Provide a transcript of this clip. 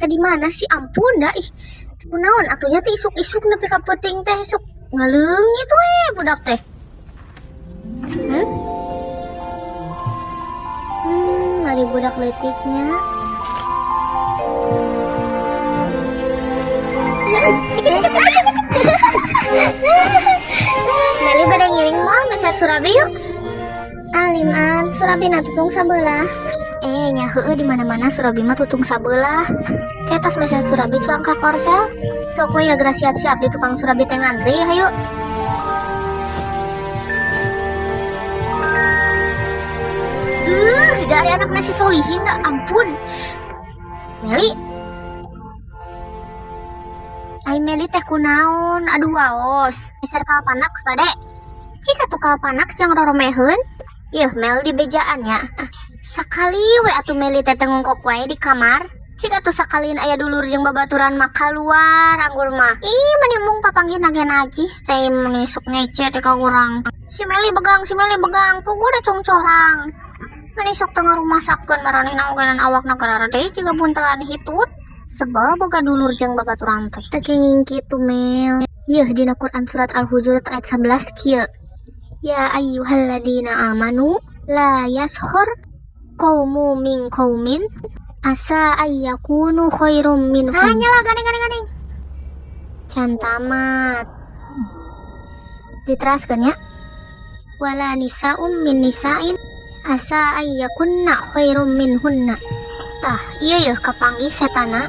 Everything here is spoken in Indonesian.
tadi mana sih, ampun dah ih. Kunaon atunya teh isuk-isuk nepi ka peuting teh sok ngaleungit we budak teh. Mari budak leutiknya. Meli bade ngiring mah mesa Surabi yuk. Aliman Surabi na tutung sabelah. Nya heueuh di mana-mana Surabi mah tutung sabelah. Ketos mesa Surabi cuang ka korsel. Sok we ya geura siap-siap di tukang Surabi teh ngantri hayu. Dari anak nasi solihin dah, ampun. Meli. Ai Meli teh kunaon? Aduh waos. Geser ka panak bade. Cika tuh ka panak jang roromeheun. Yeuh Mel di bejaan ya. Sakali we atuh Meli teh ngongkok wae di kamar. Cika tuh sakalin aya dulur jeung babaturan mah keluar anggur mah. Ih menimbung papanggih nage najis teh meni sok ngece teh ka urang. Si Meli begang, pugu da congcorang. Meni sok tengah rumah sakkeun maranehna oganan awakna karara deui jiga buntelan hitut. Sebab boga dulur jeung babaturan teh. Teu kenging kitu Mel. Yeuh dina Quran surat Al-Hujurat ayat 11 kieu. Ya ayyuhalladzina amanu la yaskhur qaumun min qaumin asa ayyakunu khairum minhum. Nyala ganeng. Can tamat. Diteraskeun ya. Wala nisaum min nisain asa ayyakunna khairum minhunna. Tah, iya yeuh kapanggih setana